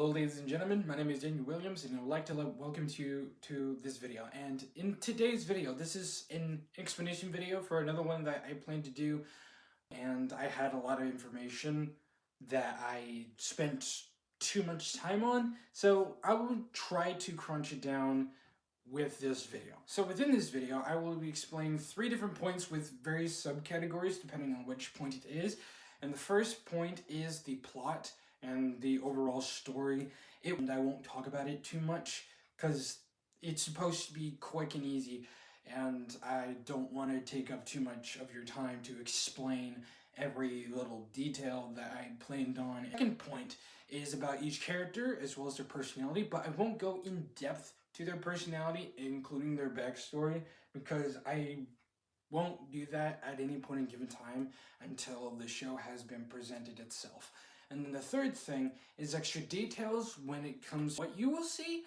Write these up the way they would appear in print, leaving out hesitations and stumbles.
Hello ladies and gentlemen, my name is Daniel Williams and I would like to welcome you to this video. And in today's video, this is an explanation video for another one that I plan to do, and I had a lot of information that I spent too much time on, so I will try to crunch it down with this video. So within this video, I will be explaining 3 different points with various subcategories depending on which point it is. And the first point is the plot and the overall story. And I won't talk about it too much because it's supposed to be quick and easy, and I don't want to take up too much of your time to explain every little detail that I planned on. The second point is about each character as well as their personality, but I won't go in depth to their personality, including their backstory, because I won't do that at any point in given time until the show has been presented itself. And then the third thing is extra details when it comes to what you will see,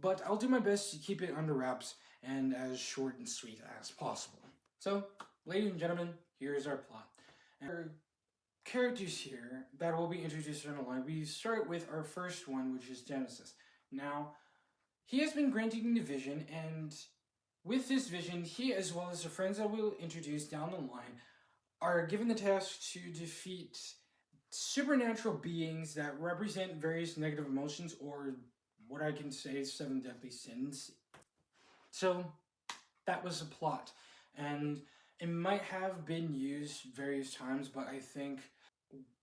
but I'll do my best to keep it under wraps and as short and sweet as possible. So, ladies and gentlemen, here's our plot. Our characters here that will be introduced on the line. We start with our first one, which is Genesis. Now, he has been granted a vision, and with this vision, he as well as the friends that we'll introduce down the line are given the task to defeat supernatural beings that represent various negative emotions, or what I can say is 7 deadly sins. So that was the plot, and it might have been used various times, but I think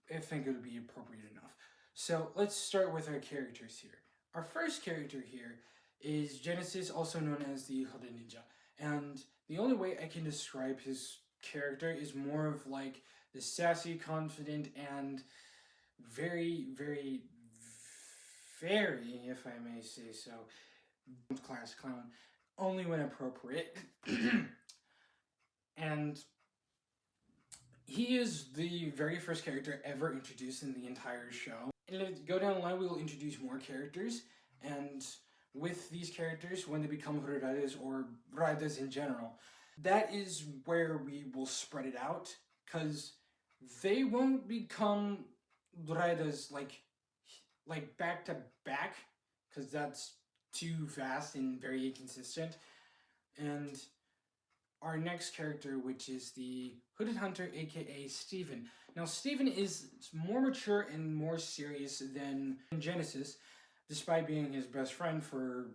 it would be appropriate enough. So let's start with our characters here. Our first character here is Genesis, also known as the Hooded Ninja, and the only way I can describe his character is more of like the sassy, confident, and very, if I may say so, class clown, only when appropriate. And he is the very first character ever introduced in the entire show. And to go down the line, we will introduce more characters, and with these characters, when they become Hooded or Raidas in general, that is where we will spread it out, because they won't become Raidas like back to back, because that's too fast and very inconsistent. And our next character, which is the Hooded Hunter, aka Steven. Now, Steven is more mature and more serious than Genesis, despite being his best friend for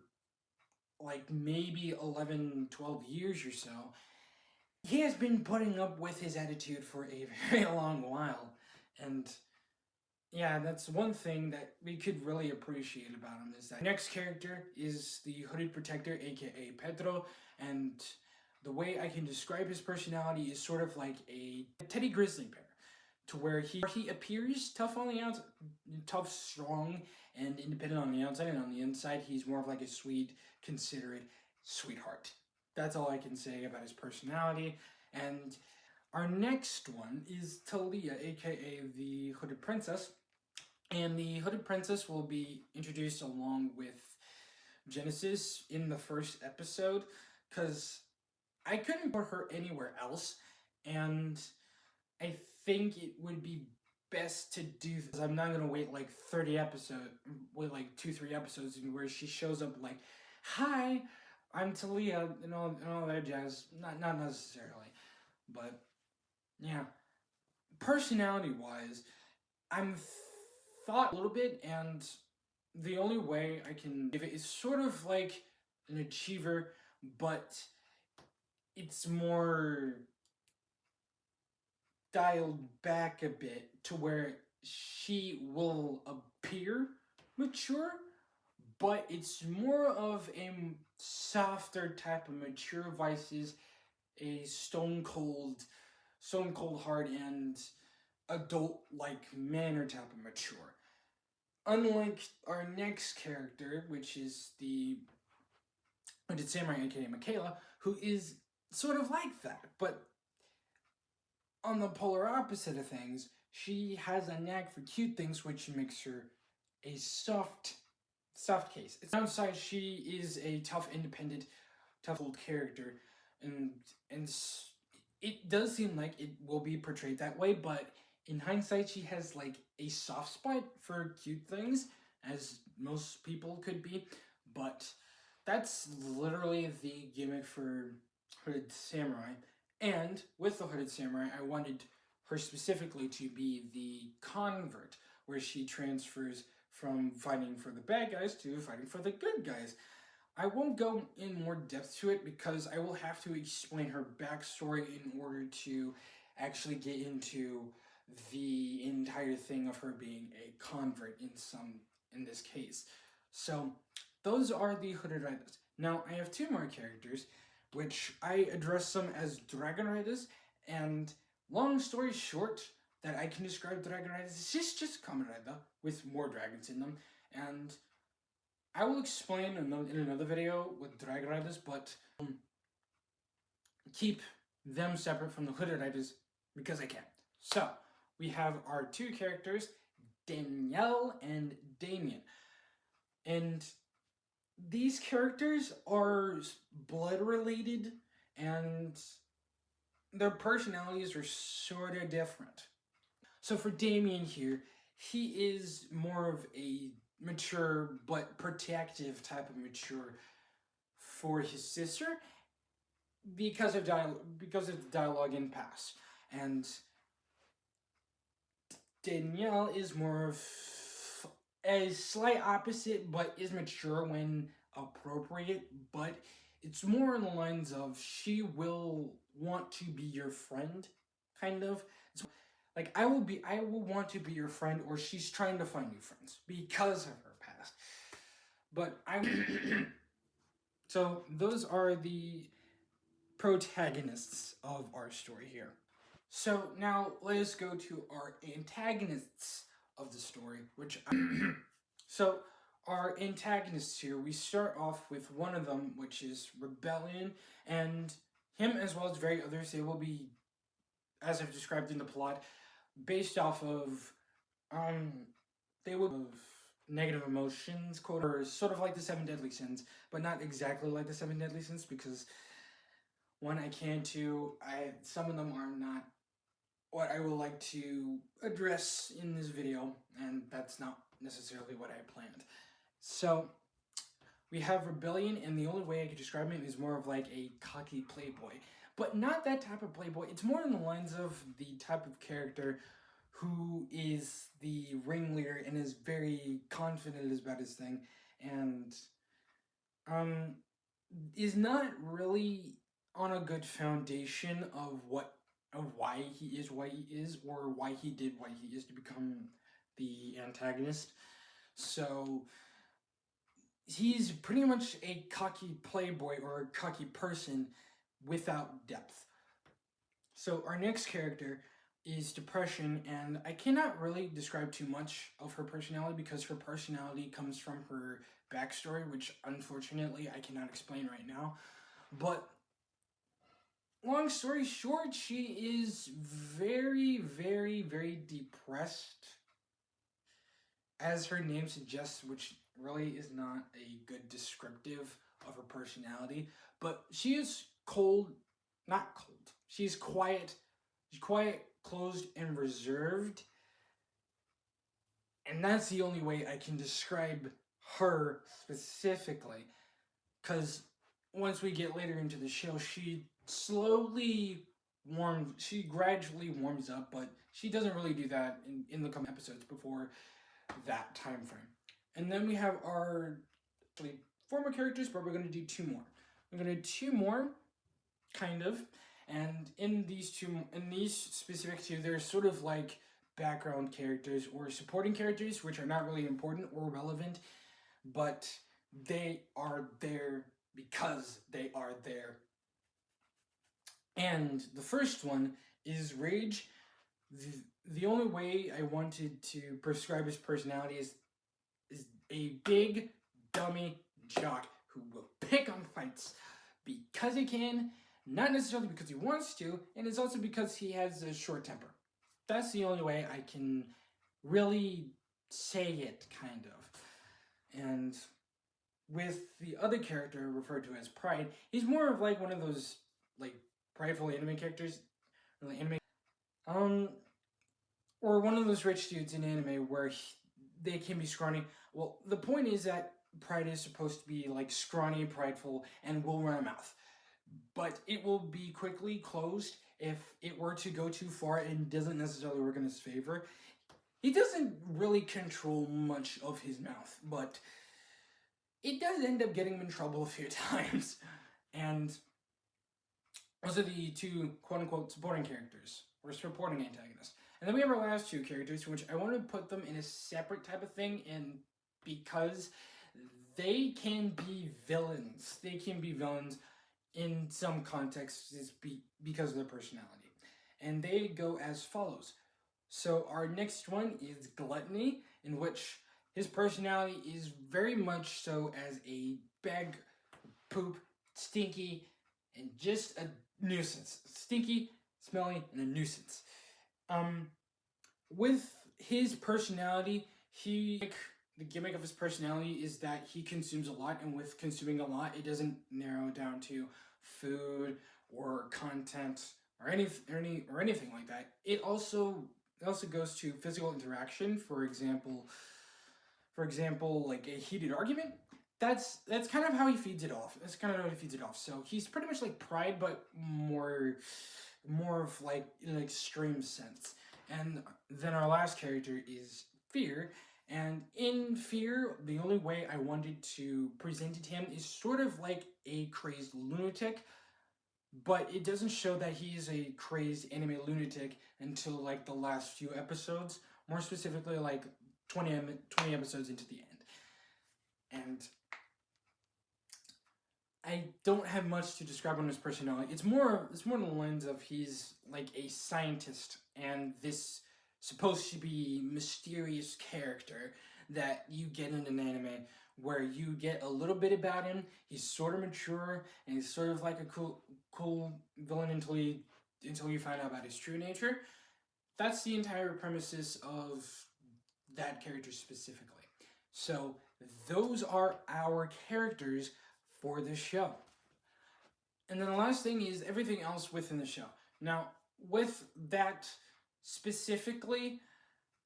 like maybe 11, 12 years or so. He has been putting up with his attitude for a very long while, and yeah, that's one thing that we could really appreciate about him. Is that next character is the Hooded Protector, aka Pedro, and the way I can describe his personality is sort of like a teddy grizzly bear, to where he appears tough on the outside, tough, strong, and independent on the outside, and on the inside he's more of like a sweet, considerate sweetheart. That's all I can say about his personality. And our next one is Talia, aka the Hooded Princess. And the Hooded Princess will be introduced along with Genesis in the first episode, because I couldn't put her anywhere else, and I think it would be best to do this. I'm not gonna wait like 30 episodes, wait like 2-3 episodes where she shows up like, "Hi, I'm Talia," and all that jazz. Not necessarily, but yeah. Personality-wise, I'm thought a little bit, and the only way I can give it is sort of like an achiever, but it's more dialed back a bit to where she will appear mature, but it's more of a softer type of mature versus a stone cold heart and adult-like manner type of mature. Unlike our next character, which is the Hooded Samurai, aka Michaela, who is sort of like that, but on the polar opposite of things, she has a knack for cute things, which makes her a soft case. It's outside she is a tough, independent, tough old character, and it does seem like it will be portrayed that way, but in hindsight, she has like a soft spot for cute things, as most people could be, but that's literally the gimmick for Hooded Samurai. And with the Hooded Samurai, I wanted her specifically to be the convert, where she transfers from fighting for the bad guys to fighting for the good guys. I won't go in more depth to it because I will have to explain her backstory in order to actually get into the entire thing of her being a convert in this case. So those are the Hooded Riders. Now I have two more characters, which I address them as Dragon Riders, and long story short, that I can describe Dragon Riders is just Kamen Rider with more dragons in them, and I will explain in another video with Dragon Riders, but keep them separate from the Hooded Riders because I can. So, we have our two characters, Danielle and Damien. And these characters are blood related, and their personalities are sort of different. So for Damien here, he is more of a mature but protective type of mature for his sister because of dialogue in past. And Danielle is more of a slight opposite, but is mature when appropriate. But it's more in the lines of she will want to be your friend, kind of. It's like I will want to be your friend, or she's trying to find new friends because of her past. But so those are the protagonists of our story here. So now let us go to our antagonists of the story, so our antagonists here, we start off with one of them, which is Rebellion, and him as well as very others, they will be, as I've described in the plot, based off of they will have negative emotions, quote, or sort of like the Seven Deadly Sins, but not exactly like the Seven Deadly Sins, because one, I can, two, some of them are not what I would like to address in this video, and that's not necessarily what I planned. So we have Rebellion, and the only way I could describe him is more of like a cocky playboy, but not that type of playboy. It's more in the lines of the type of character who is the ringleader and is very confident about his thing, and is not really on a good foundation of why he is or why he did what he is to become the antagonist. So he's pretty much a cocky playboy or a cocky person without depth. So our next character is Depression, and I cannot really describe too much of her personality because her personality comes from her backstory, which unfortunately I cannot explain right now. But long story short, she is very, very, very depressed, as her name suggests, which really is not a good descriptive of her personality. But she is not cold. She's quiet. She's quiet, closed, and reserved. And that's the only way I can describe her specifically. Because once we get later into the show, she gradually warms up, but she doesn't really do that in the coming episodes before that time frame. And then we have our four more characters, but we're going to do two more. We're going to do two more, kind of, and in these specific two, they're sort of like background characters or supporting characters, which are not really important or relevant, but they are there because they are there. And the first one is Rage. The only way I wanted to prescribe his personality is a big dummy jock who will pick on fights because he can, not necessarily because he wants to, and it's also because he has a short temper. That's the only way I can really say it, kind of. And with the other character referred to as Pride, he's more of like one of those like prideful anime characters, or one of those rich dudes in anime where they can be scrawny. Well, the point is that Pride is supposed to be like scrawny, prideful, and will run a mouth. But it will be quickly closed if it were to go too far and doesn't necessarily work in his favor. He doesn't really control much of his mouth, but it does end up getting him in trouble a few times. And those are the two quote-unquote supporting characters, or supporting antagonists. And then we have our last two characters, which I want to put them in a separate type of thing, and because they can be villains. They can be villains in some contexts because of their personality. And they go as follows. So our next one is Gluttony, in which his personality is very much so as a bag, poop, stinky, and just a nuisance. Stinky, smelly, and a nuisance. With his personality, the gimmick of his personality is that he consumes a lot, and with consuming a lot, it doesn't narrow down to food or content or anything like that. It also goes to physical interaction. For example, like a heated argument. That's kind of how he feeds it off. That's kind of how he feeds it off. So he's pretty much like Pride, but more of like in an extreme sense. And then our last character is Fear. And in Fear, the only way I wanted to present him is sort of like a crazed lunatic, but it doesn't show that he is a crazed anime lunatic until like the last few episodes, more specifically like 20 episodes into the end. And I don't have much to describe on his personality. It's more in the lens of he's like a scientist, and this supposed to be mysterious character that you get in an anime where you get a little bit about him. He's sort of mature, and he's sort of like a cool villain until you find out about his true nature. That's the entire premises of that character specifically. So those are our characters for the show. And then the last thing is everything else within the show. Now, with that specifically,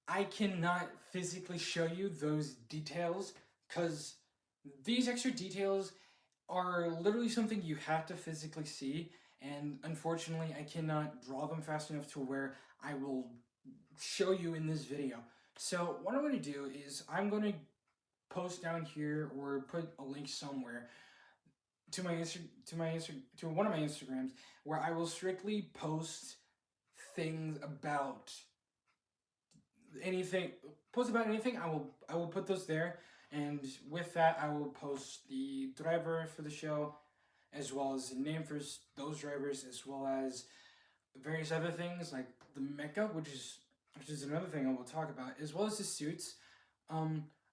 I cannot physically show you those details because these extra details are literally something you have to physically see, and unfortunately I cannot draw them fast enough to where I will show you in this video. So what I'm going to do is I'm going to post down here or put a link somewhere to one of my Instagrams where I will strictly post things about anything. I will put those there, and with that I will post the driver for the show, as well as the name for those drivers, as well as various other things like the mecha, which is another thing I will talk about, as well as the suits.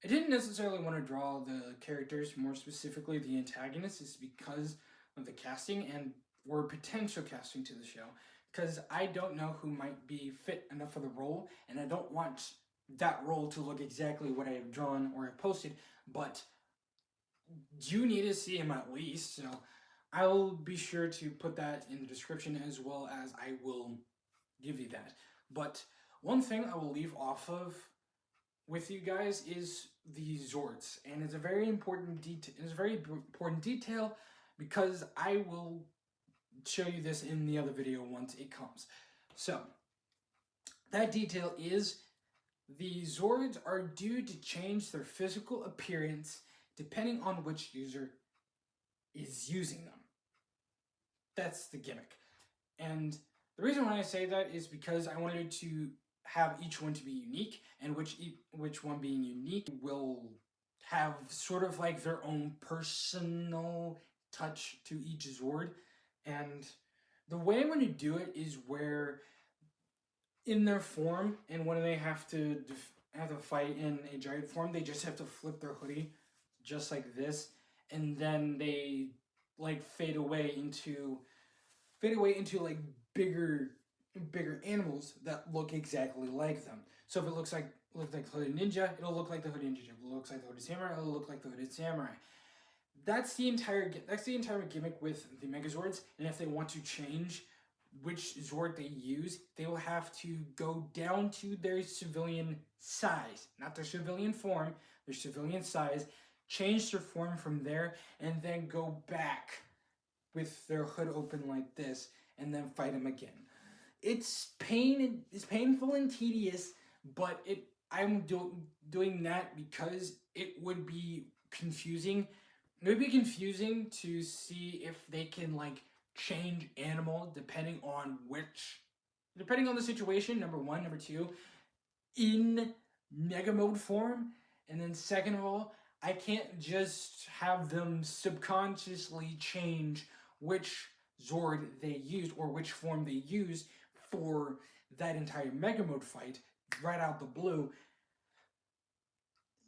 I didn't necessarily want to draw the characters, more specifically the antagonists, is because of the casting or potential casting to the show, because I don't know who might be fit enough for the role, and I don't want that role to look exactly what I have drawn or have posted, but you need to see him at least, so I will be sure to put that in the description, as well as I will give you that. But one thing I will leave off of with you guys is the Zords, and it's a very important detail because I will show you this in the other video once it comes. So that detail is the Zords are due to change their physical appearance depending on which user is using them. That's the gimmick. And the reason why I say that is because I wanted to have each one to be unique, and which one being unique will have sort of like their own personal touch to each Zord. And the way I'm going to do it is where in their form, and when they have to fight in a giant form, they just have to flip their hoodie just like this, and then they like fade away into like bigger animals that look exactly like them. So if it looks like the Hooded Ninja, it'll look like the Hooded Ninja. If it looks like the Hooded Samurai, it'll look like the Hooded Samurai. That's the entire gimmick with the Megazords. And if they want to change which Zord they use, they will have to go down to their civilian size, not their civilian form, their civilian size, change their form from there, and then go back with their hood open like this, and then fight him again. It's painful and tedious, but I'm doing that because it would be confusing. It would be confusing to see if they can like change animal depending on the situation. Number one, number two, in Mega Mode form, and then second of all, I can't just have them subconsciously change which Zord they used or which form they used for that entire Mega Mode fight right out the blue.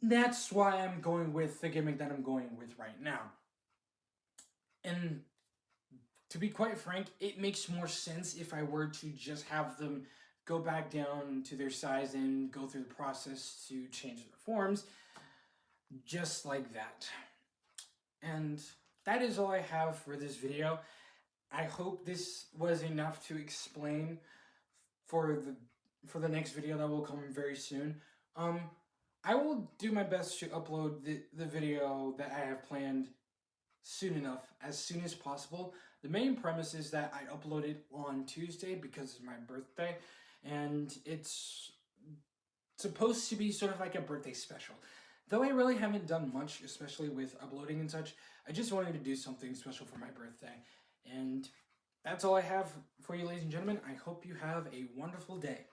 That's why I'm going with the gimmick that I'm going with right now. And to be quite frank, it makes more sense if I were to just have them go back down to their size and go through the process to change their forms, just like that. And that is all I have for this video. I hope this was enough to explain for the next video that will come very soon. I will do my best to upload the video that I have planned soon enough, as soon as possible. The main premise is that I upload it on Tuesday because it's my birthday, and it's supposed to be sort of like a birthday special. Though I really haven't done much, especially with uploading and such, I just wanted to do something special for my birthday. And that's all I have for you, ladies and gentlemen. I hope you have a wonderful day.